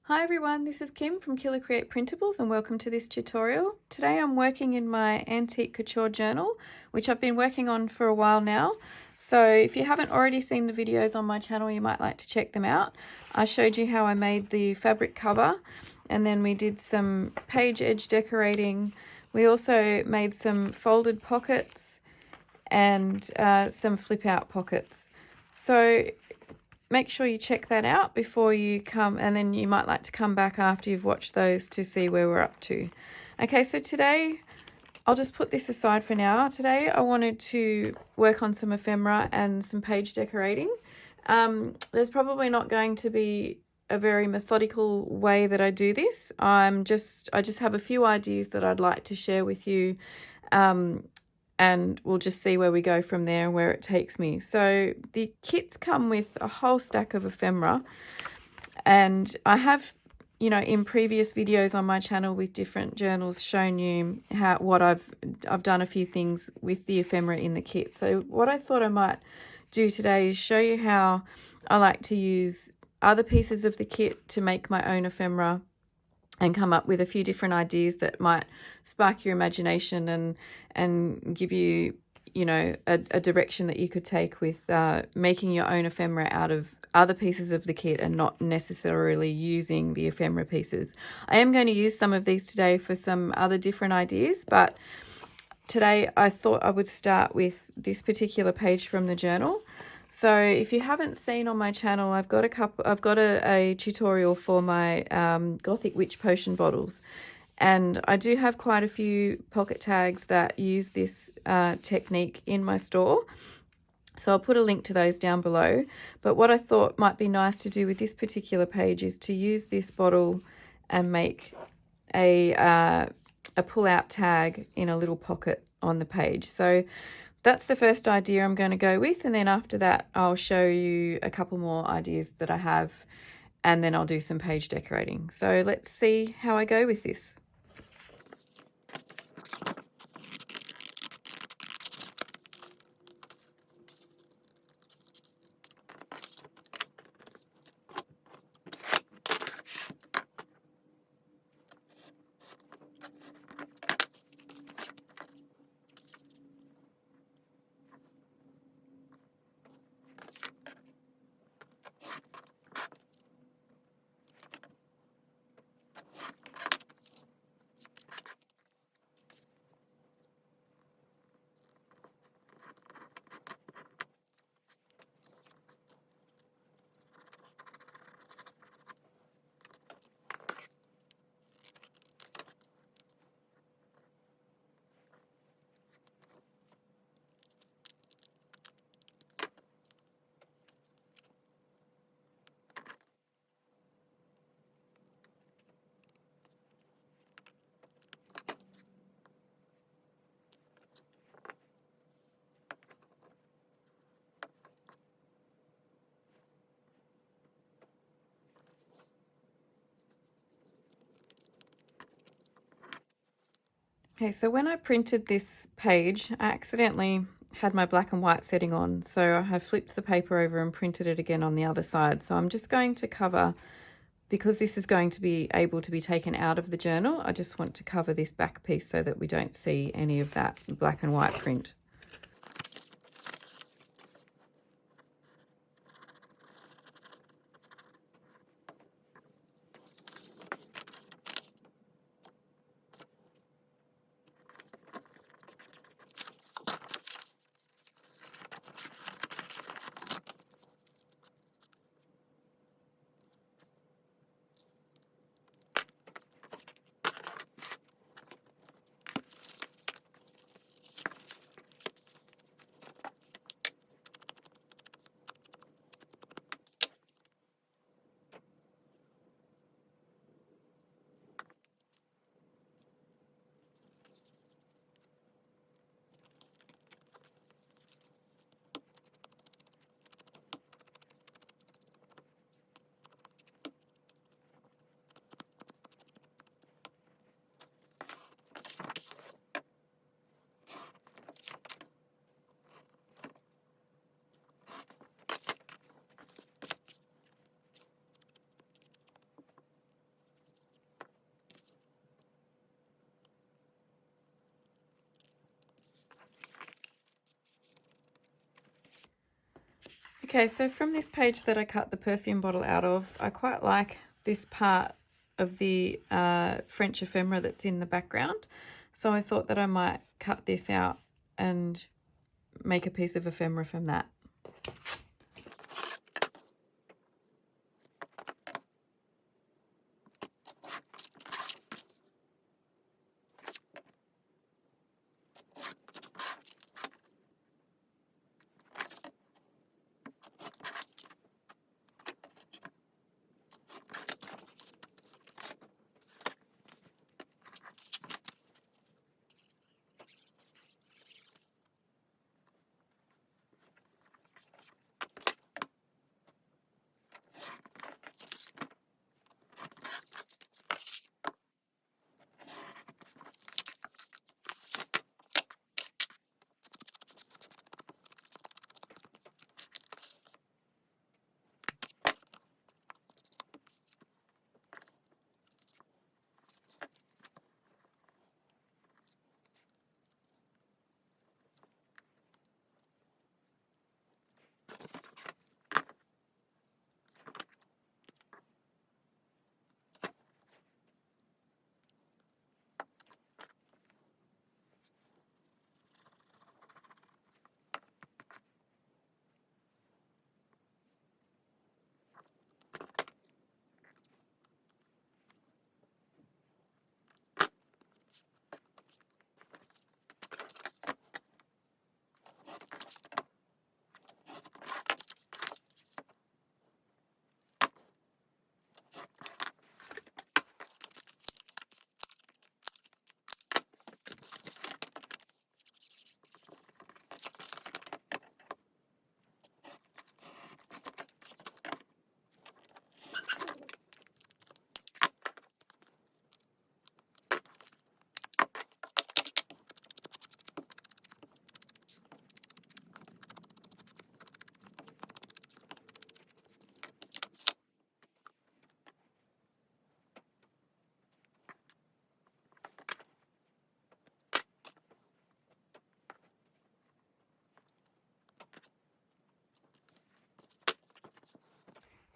Hi everyone, this is Kim from KILA Create Printables and welcome to this tutorial. Today I'm working in my Antique Couture journal, which I've been working on for a while now. So if you haven't already seen the videos on my channel, you might like to check them out. I showed you how I made the fabric cover, and then we did some page edge decorating. We also made some folded pockets and some flip out pockets. So make sure you check that out before you come, and then you might like to come back after you've watched those to see where we're up to. Okay, so today I'll just put this aside for now. Today I wanted to work on some ephemera and some page decorating. There's probably not going to be a very methodical way that I do this. I just have a few ideas that I'd like to share with you, and we'll just see where we go from there and where it takes me. So the kits come with a whole stack of ephemera, and I have, in previous videos on my channel with different journals, shown you what I've done a few things with the ephemera in the kit. So what I thought I might do today is show you how I like to use other pieces of the kit to make my own ephemera and come up with a few different ideas that might spark your imagination and give you, a direction that you could take with making your own ephemera out of other pieces of the kit and not necessarily using the ephemera pieces. I am going to use some of these today for some other different ideas, but today I thought I would start with this particular page from the journal. So if you haven't seen on my channel, I've got a tutorial for my Gothic Witch potion bottles, and I do have quite a few pocket tags that use this technique in my store. So I'll put a link to those down below. But what I thought might be nice to do with this particular page is to use this bottle and make a pull-out tag in a little pocket on the page. So that's the first idea I'm going to go with, and then after that I'll show you a couple more ideas that I have, and then I'll do some page decorating. So let's see how I go with this. Okay, so when I printed this page, I accidentally had my black and white setting on, so I have flipped the paper over and printed it again on the other side. So I'm just going to cover, because this is going to be able to be taken out of the journal, I just want to cover this back piece so that we don't see any of that black and white print. Okay, so from this page that I cut the perfume bottle out of, I quite like this part of the French ephemera that's in the background. So I thought that I might cut this out and make a piece of ephemera from that.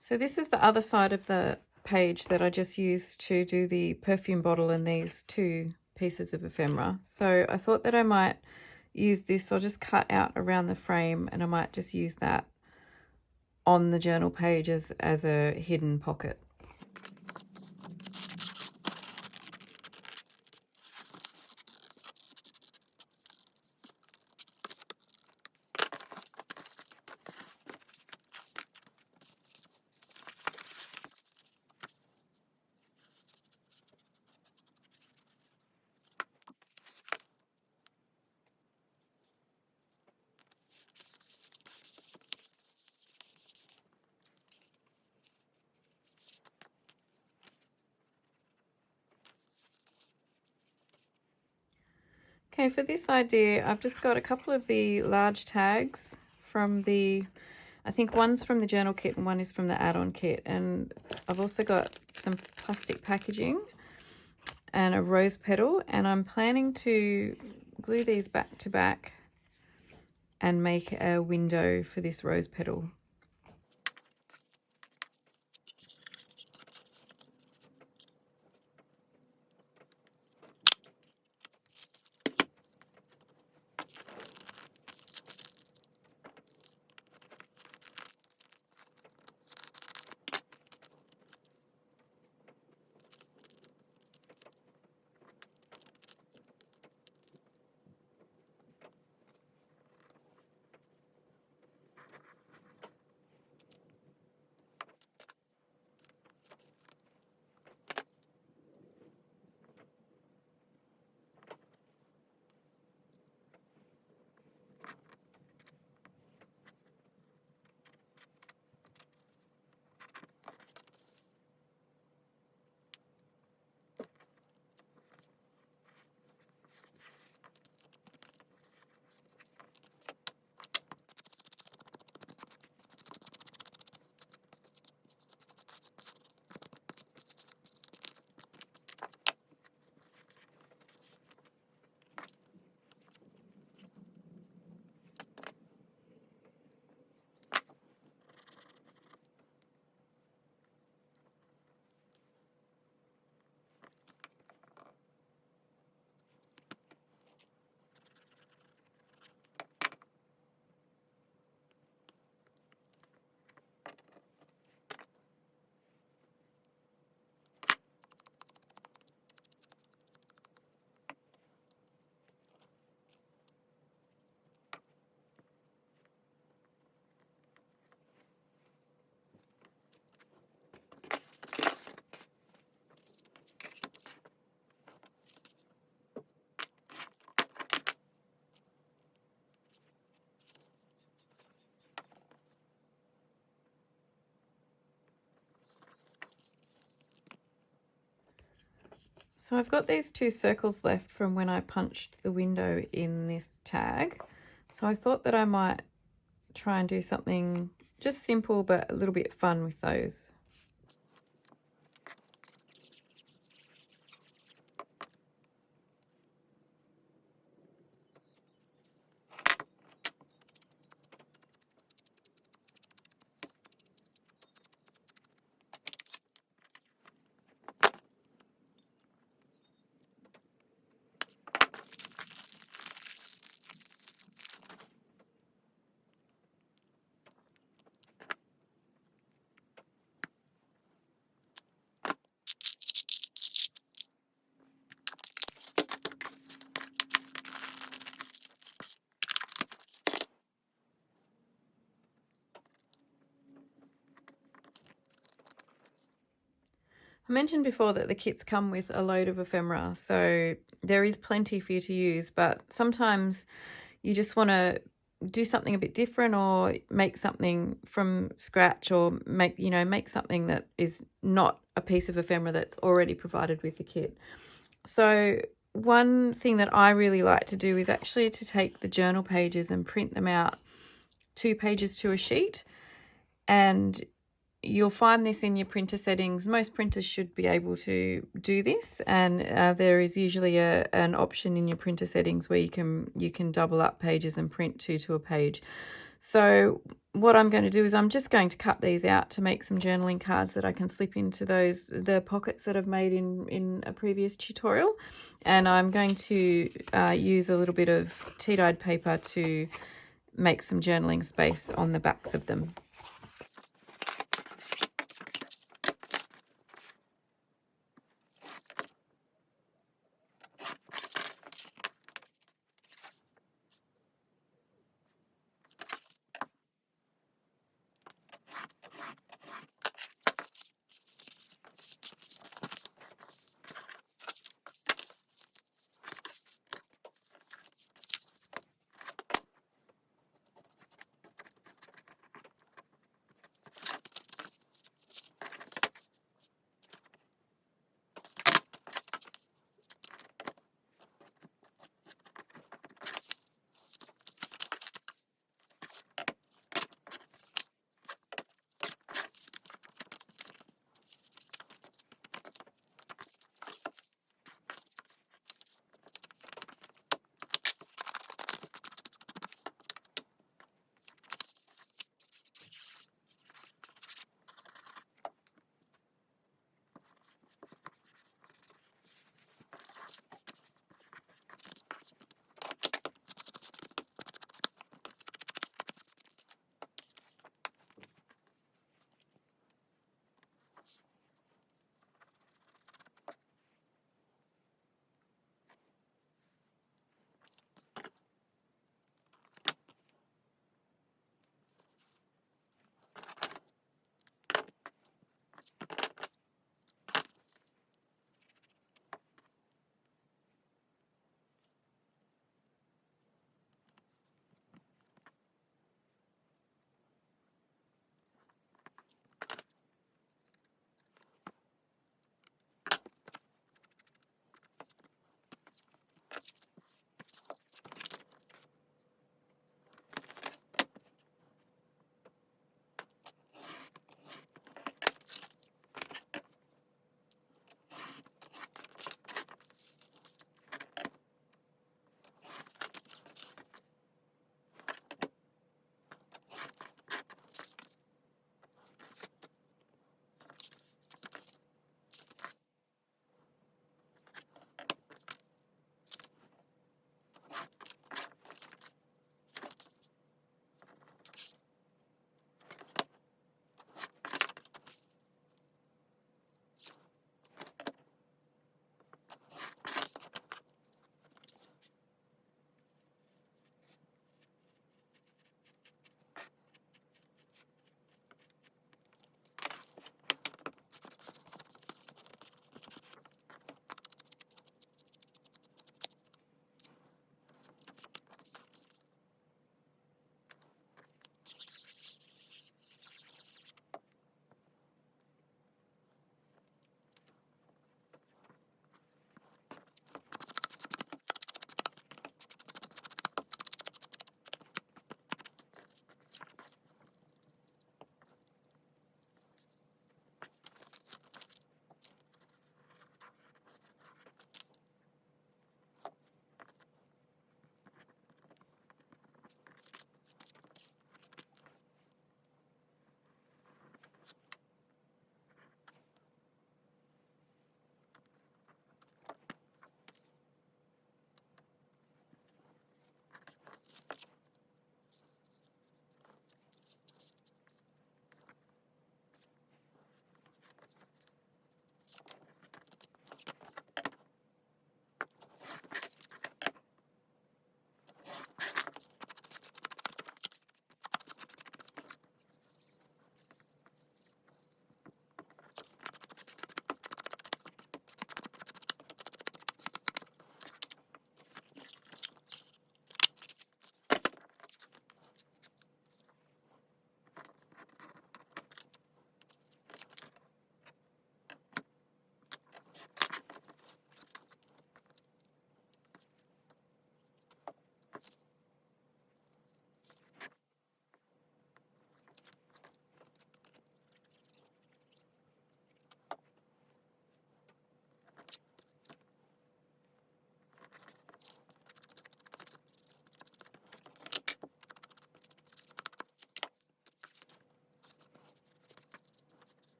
So this is the other side of the page that I just used to do the perfume bottle and these two pieces of ephemera. So I thought that I might use this. I'll just cut out around the frame and I might just use that on the journal page as a hidden pocket. Okay, for this idea, I've just got a couple of the large tags from I think one's from the journal kit and one is from the add-on kit. And I've also got some plastic packaging and a rose petal. And I'm planning to glue these back to back and make a window for this rose petal. So I've got these 2 circles left from when I punched the window in this tag. So I thought that I might try and do something just simple but a little bit fun with those. I mentioned before that the kits come with a load of ephemera, so there is plenty for you to use, but sometimes you just want to do something a bit different or make something from scratch, or make something that is not a piece of ephemera that's already provided with the kit. So one thing that I really like to do is actually to take the journal pages and print them out 2 pages to a sheet, and you'll find this in your printer settings. Most printers should be able to do this, and there is usually an option in your printer settings where you can double up pages and print 2 to a page. So what I'm going to do is I'm just going to cut these out to make some journaling cards that I can slip into the pockets that I've made in a previous tutorial, and I'm going to use a little bit of tea-dyed paper to make some journaling space on the backs of them.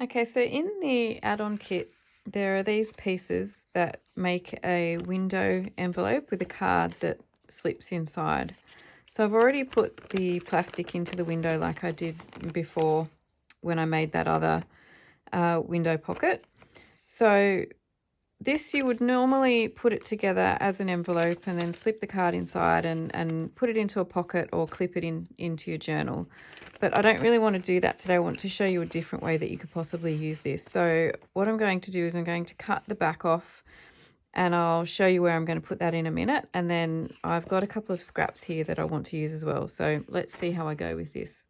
Okay, so in the add-on kit, there are these pieces that make a window envelope with a card that slips inside. So I've already put the plastic into the window like I did before when I made that other window pocket. So this, you would normally put it together as an envelope and then slip the card inside and put it into a pocket or clip it into your journal. But I don't really want to do that today. I want to show you a different way that you could possibly use this. So what I'm going to do is I'm going to cut the back off, and I'll show you where I'm going to put that in a minute. And then I've got a couple of scraps here that I want to use as well. So let's see how I go with this.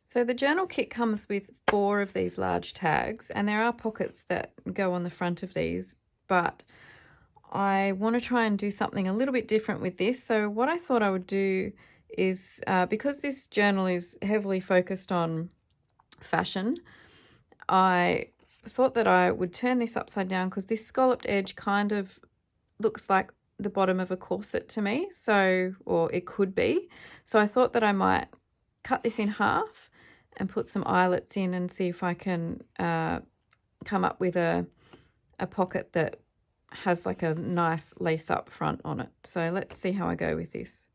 So the journal kit comes with 4 of these large tags, and there are pockets that go on the front of these, but I want to try and do something a little bit different with this. So what I thought I would do is, because this journal is heavily focused on fashion, I thought that I would turn this upside down because this scalloped edge kind of looks like the bottom of a corset to me, so, or it could be. So I thought that I might cut this in half and put some eyelets in and see if I can come up with a pocket that has like a nice lace up front on it. So let's see how I go with this.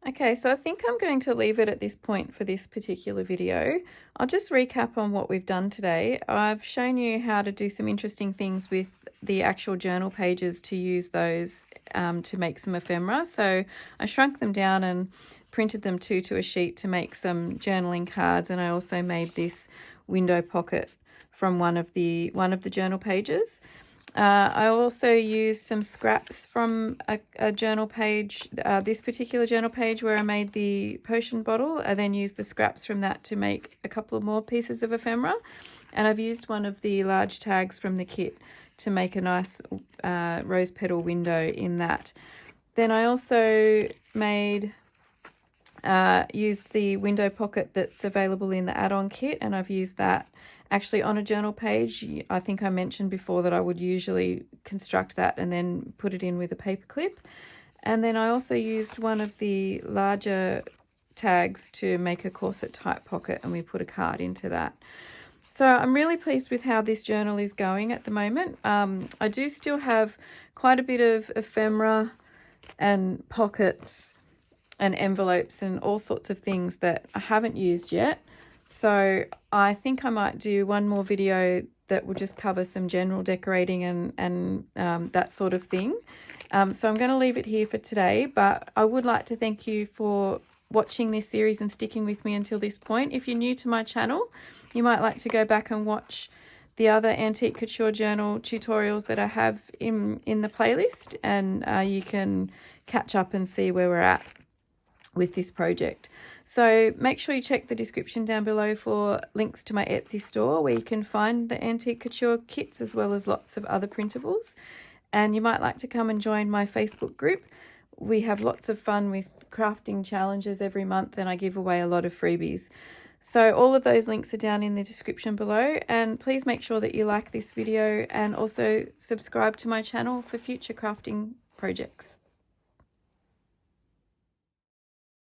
Okay, so I think I'm going to leave it at this point for this particular video. I'll just recap on what we've done today. I've shown you how to do some interesting things with the actual journal pages to use those to make some ephemera. So I shrunk them down and printed them to a sheet to make some journaling cards, and I also made this window pocket from one of the journal pages. I also used some scraps from a journal page, this particular journal page where I made the potion bottle. I then used the scraps from that to make a couple of more pieces of ephemera. And I've used one of the large tags from the kit to make a nice rose petal window in that. Then I also made used the window pocket that's available in the add-on kit, and I've used that actually on a journal page. I think I mentioned before that I would usually construct that and then put it in with a paper clip. And then I also used one of the larger tags to make a corset type pocket, and we put a card into that. So I'm really pleased with how this journal is going at the moment. I do still have quite a bit of ephemera and pockets and envelopes and all sorts of things that I haven't used yet. So I think I might do one more video that will just cover some general decorating and that sort of thing. So I'm going to leave it here for today, but I would like to thank you for watching this series and sticking with me until this point. If you're new to my channel, you might like to go back and watch the other Antique Couture journal tutorials that I have in the playlist, and you can catch up and see where we're at with this project. So make sure you check the description down below for links to my Etsy store where you can find the Antique Couture kits as well as lots of other printables. And you might like to come and join my Facebook group. We have lots of fun with crafting challenges every month, and I give away a lot of freebies. So all of those links are down in the description below, and please make sure that you like this video and also subscribe to my channel for future crafting projects.